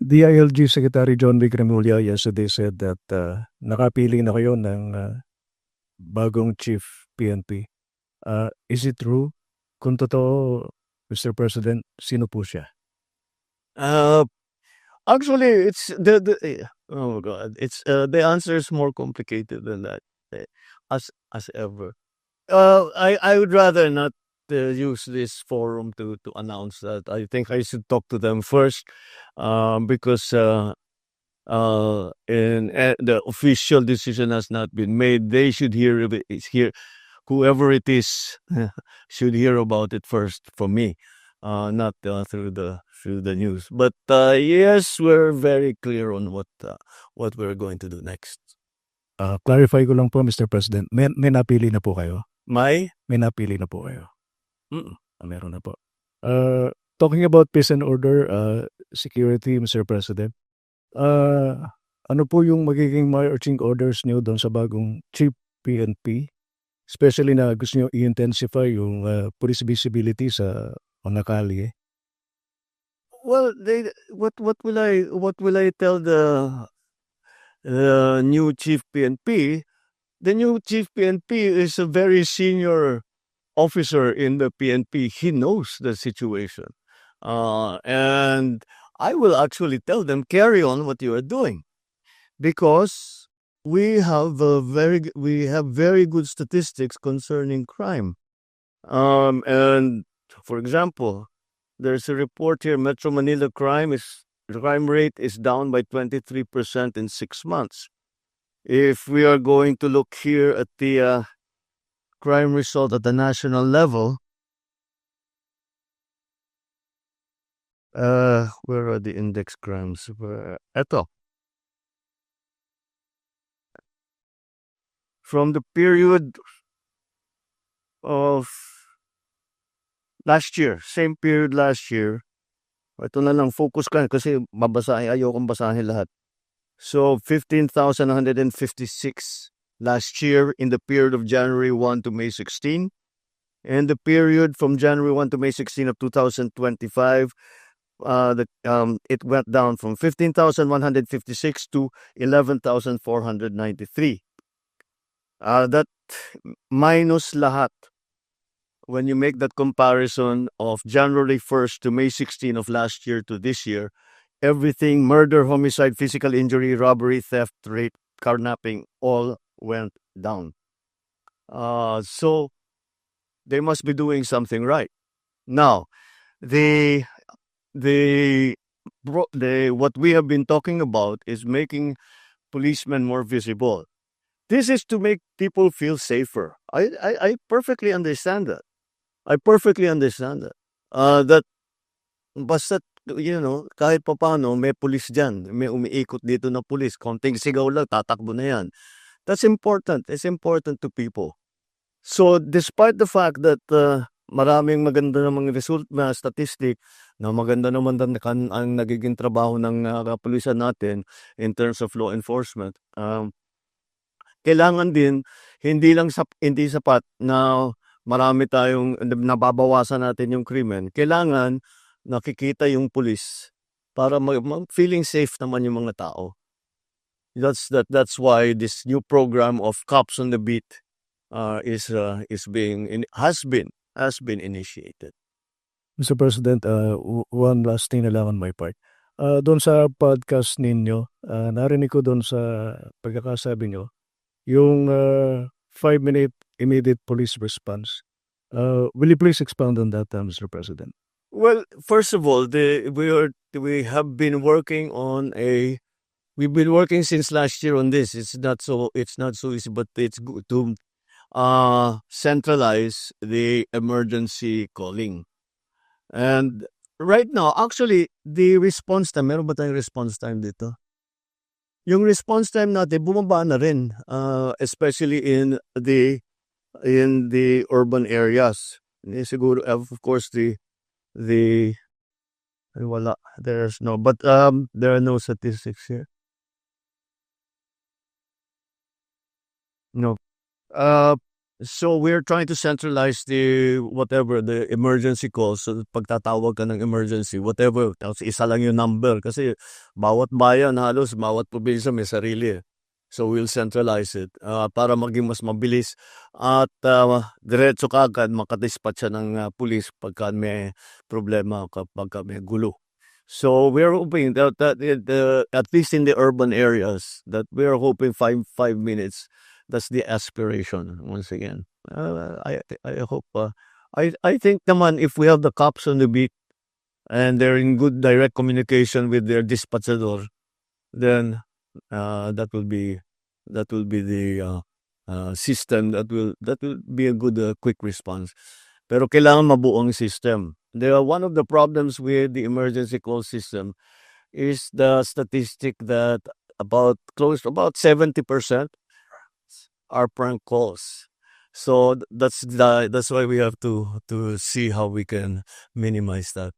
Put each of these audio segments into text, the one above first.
DILG Secretary John V. Cremulya yesterday said that nakapili na kayo ng bagong chief PNP. Is it true? Kung totoo, Mr. President, sino po siya? Uh, Actually, it's oh God, it's the answer is more complicated than that, as ever. I would rather not use this forum to announce that. I think I should talk to them first, because the official decision has not been made. They should hear of it. Whoever it is should hear about it first from me, not through the news. But yes, we're very clear on what we're going to do next. Clarify ko lang po, Mr. President. May napili na po kayo? May napili na po kayo? Mm. Meron na po. Talking about peace and order, security, Mr. President, ano po yung magiging marching orders niyo doon sa bagong chief PNP? Especially na gusto niyo i-intensify yung police visibility sa mga kalye. Well, what will I tell the new chief PNP? The new chief PNP is a very senior officer in the PNP. He knows the situation, and I will actually tell them, carry on what you are doing, because we have very good statistics concerning crime. And for example, there's a report here: Metro Manila crime rate is down by 23% in 6 months. If we are going to look here at the crime result at the national level, where are the index crimes? Eto. From the period of last year, same period last year, ito na lang, focus ka kasi ayokong basahin lahat. So 15,156 last year in the period of January 1 to May 16. And the period from January 1 to May 16 of 2025, it went down from 15,156 to 11,493. That minus lahat, when you make that comparison of January 1st to May 16 of last year to this year, everything, murder, homicide, physical injury, robbery, theft, rape, carnapping, all went down. So they must be doing something right. Now, what we have been talking about is making policemen more visible. This is to make people feel safer. I perfectly understand that. That basta, kahit papaano may pulis dyan, may umiikot dito na pulis, konting sigaw lang, tatakbo na yan. That's important. It's important to people. So despite the fact that maraming maganda namang result na statistic, na maganda naman ang nagiging trabaho ng kapulisan natin in terms of law enforcement, kailangan din hindi sapat na marami tayong nababawasan natin yung krimen. Kailangan nakikita yung pulis para feeling safe naman yung mga tao. That's why this new program of cops on the beat has been initiated. Mr. President, one last thing na lang on my part. Doon sa podcast ninyo, narinig ko doon sa pagkakasabi nyo, yung 5-minute immediate police response. Will you please expound on that, Mr. President? Well, first of all, we have been working we've been working since last year on this. It's not so easy, but it's good to centralize the emergency calling. And right now, actually, the response time, meron ba tayong response time dito? Yung response time natin bumaba na rin, especially in the urban areas. Siguro, of course, wala, there's no, but there are no statistics here. No. So we're trying to centralize the emergency calls. So pag tatawag ka ng emergency, whatever, tapos isa lang yung number. Kasi bawat bayan, halos bawat probinsya may sarili. So we'll centralize it para maging mas mabilis at diretso ka agad makadispatch siya ng pulis pagka may problema, kapag may gulo. So we're hoping that at least in the urban areas, that we're hoping 5 minutes. That's the aspiration once again. I hope. I think naman if we have the cops on the beat and they're in good direct communication with their dispatchador, then that will be the system that will be a good quick response. Pero kailangan mabuong system. One of the problems with the emergency call system is the statistic that about 70% are prank calls. So that's why we have to see how we can minimize that.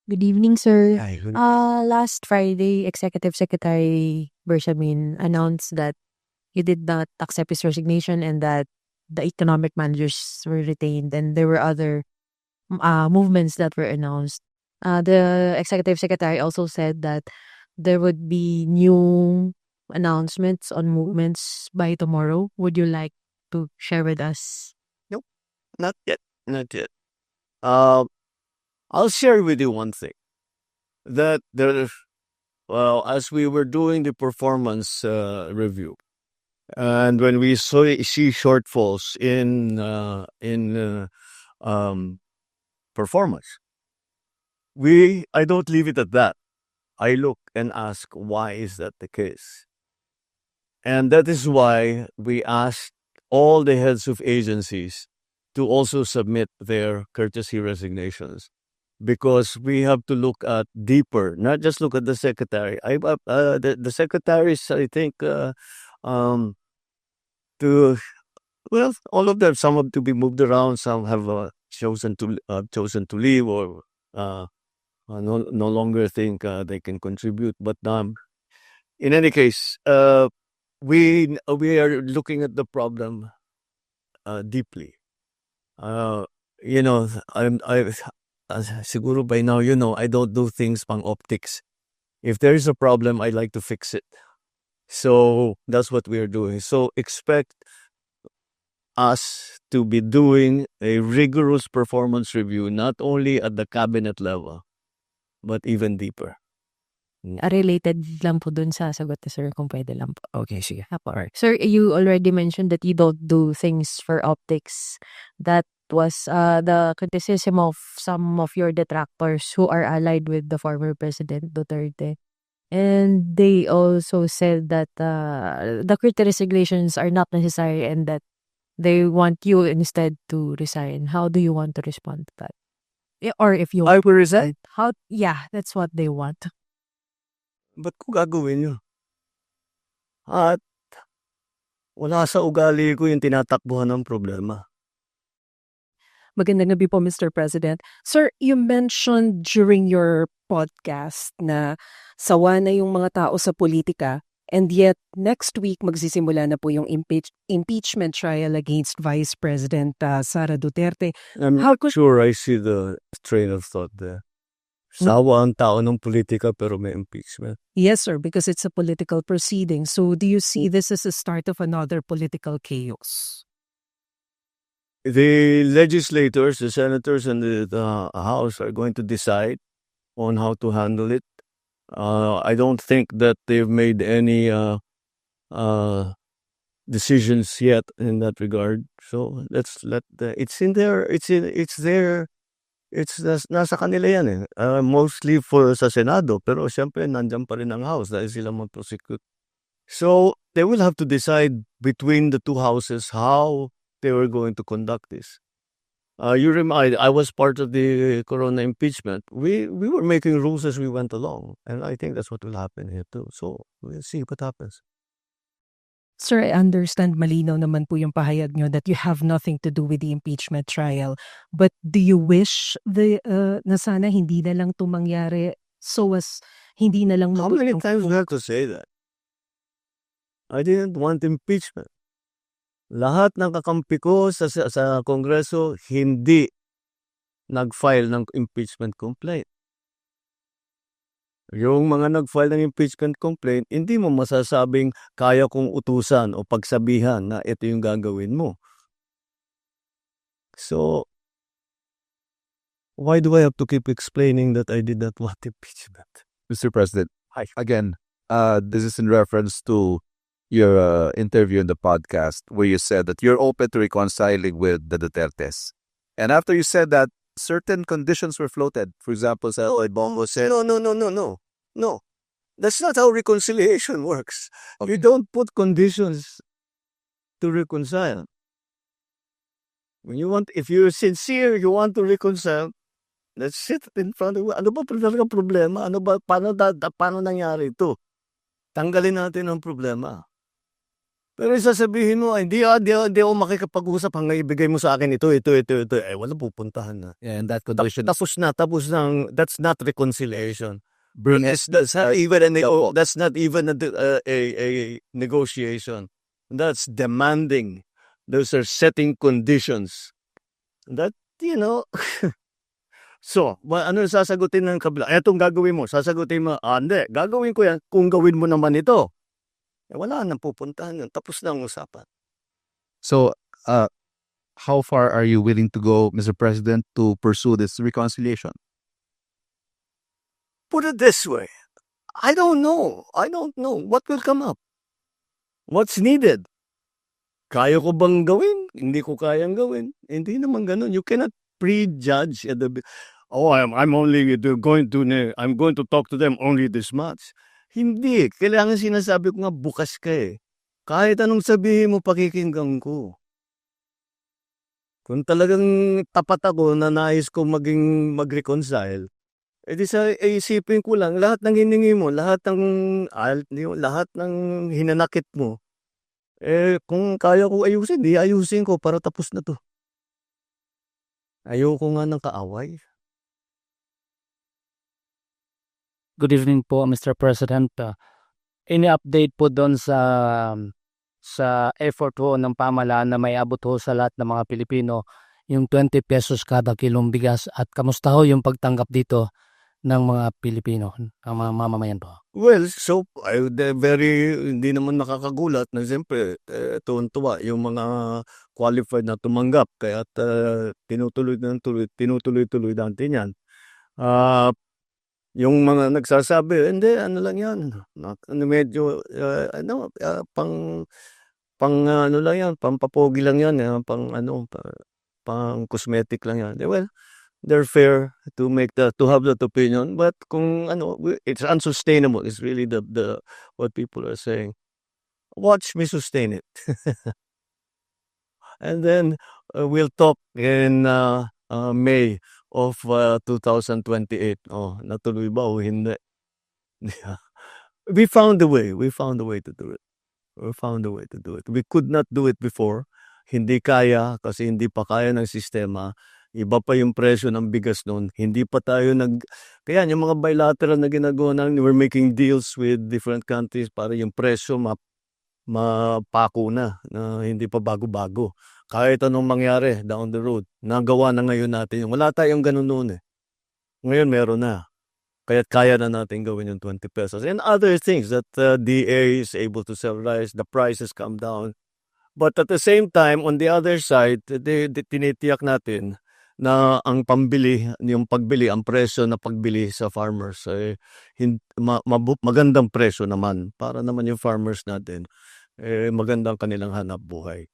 Good evening, sir. Ay, good- Last Friday, Executive Secretary Bersamin announced that he did not accept his resignation and that the economic managers were retained, and there were other movements that were announced. The Executive Secretary also said that there would be new announcements on movements by tomorrow. Would you like to share with us? Nope, not yet. Not yet. I'll share with you one thing. That as we were doing the performance review, and when we see shortfalls in performance, I don't leave it at that. I look and ask, why is that the case? And that is why we asked all the heads of agencies to also submit their courtesy resignations, because we have to look at deeper, not just look at the secretary. The secretaries, I think, to all of them. Some have to be moved around. Some have chosen to leave, or no longer think they can contribute. But in any case, we are looking at the problem deeply. Siguro by now, I don't do things pang optics. If there is a problem, I like to fix it. So that's what we are doing. So expect us to be doing a rigorous performance review, not only at the cabinet level, but even deeper. Related lang po dun sa sagot ni sir, kung pwede lang po. Okay, sige. Apo. Sir, you already mentioned that you don't do things for optics. That was the criticism of some of your detractors who are allied with the former President Duterte. And they also said that the resignations are not necessary and that they want you instead to resign. How do you want to respond to that? Or if you... I will resign? Yeah, that's what they want. Ba't ko gagawin yun? At wala sa ugali ko yung tinatakbuhan ng problema. Magandang gabi po, Mr. President. Sir, you mentioned during your podcast na sawa na yung mga tao sa politika, and yet next week magsisimula na po yung impeachment trial against Vice President Sara Duterte. I'm sure I see the train of thought there. Sawa ang tao ng politika pero may impeachment. Yes, sir, because it's a political proceeding. So do you see this as a start of another political chaos? The legislators, the senators, and the House are going to decide on how to handle it. I don't think that they've made any decisions yet in that regard. So let's let it's in there. It's there. Nasa kanila yan eh. Mostly sa Senado, pero siyempre nandyan pa rin ang House dahil sila mag-prosecute. So they will have to decide between the two houses how they were going to conduct this. You remind, I was part of the Corona impeachment. We were making rules as we went along, and I think that's what will happen here too. So we'll see what happens. Sir, I understand malinaw naman po yung pahayag nyo that you have nothing to do with the impeachment trial. But do you wish na sana hindi na lang ito mangyari so as hindi na lang... How many times do we have to say that? I didn't want impeachment. Lahat ng kakampi ko sa Kongreso hindi nag-file ng impeachment complaint. Yung mga nag-file ng impeachment complaint, hindi mo masasabing kaya kong utusan o pagsabihan na ito yung gagawin mo. So, why do I have to keep explaining that I did not want impeachment? Mr. President, Hi. again, this is in reference to your interview in the podcast where you said that you're open to reconciling with the Dutertes. And after you said that, certain conditions were floated. For example, Bongo said, No. That's not how reconciliation works. You don't put conditions to reconcile. If you're sincere, you want to reconcile, let's sit in front of you. Ano ba talaga problema? Paano nangyari ito? Tanggalin natin ang problema. Pero sasabihin mo, hindi ako makikipag-usap hanggang ibigay mo sa akin ito. Wala pupuntahan na. yeah, and that condition Tapos na. That's not reconciliation. That's not even a negotiation. That's demanding. Those are setting conditions. That, So, ano sasagutin ng kabila? Etong gagawin mo. Sasagutin mo, hindi. Gagawin ko yan kung gawin mo naman ito. Wala nang pupuntahan yun. Tapos na ang usapan. So, how far are you willing to go, Mr. President, to pursue this reconciliation? Put it this way. I don't know what will come up. What's needed? Kaya ko bang gawin? Hindi ko kayang gawin. Hindi naman ganun. You cannot prejudge at the I'm going to talk to them only this much. Hindi. Kailangan sinasabi ko nga bukas ka eh. Kahit anong sabihin mo, pakikinggan ko. Kung talagang tapat ako na nais ko mag-reconcile, edi isipin ko lang, lahat ng hiningi mo, lahat ng hinanakit mo, kung kaya ko ayusin, di ayusin ko para tapos na to. Ayoko nga ng kaaway. Good evening po, Mr. President. Any update po doon sa effort ho ng pamahalaan na may abot ho sa lahat ng mga Pilipino yung 20 pesos kada kilong bigas at kamusta ho yung pagtanggap dito ng mga Pilipino, ang mga mamamayan po? Well, so hindi naman nakakagulat na siyempre tuwan-tuwa yung mga qualified na tumanggap kaya tinutuloy natin yan. Yung mga nagsasabi, hindi, ano lang yan, medyo, ano lang yan, pampapogi lang yan, pang cosmetic lang yan. Well, they're fair to have that opinion, but kung it's unsustainable, is really the what people are saying. Watch me sustain it. And then we'll talk in May of 2028. Natuloy ba o hindi? We found a way to do it. We could not do it before. Hindi kaya kasi hindi pa kaya ng sistema. Iba pa yung presyo ng bigas noon. Hindi pa tayo kaya yung mga bilateral na ginagawa namin, we're making deals with different countries para yung presyo mapako na hindi pa bago-bago. Kahit anong mangyari down the road, nagawa na ngayon natin. Wala tayong ganun noon eh. Ngayon meron na. Kaya't kaya na natin gawin yung 20 pesos. And other things that DA is able to sell rice, the prices come down. But at the same time, on the other side, tinitiyak natin na ang pagbili, ang presyo na pagbili sa farmers, magandang presyo naman para naman yung farmers natin, magandang kanilang hanap buhay.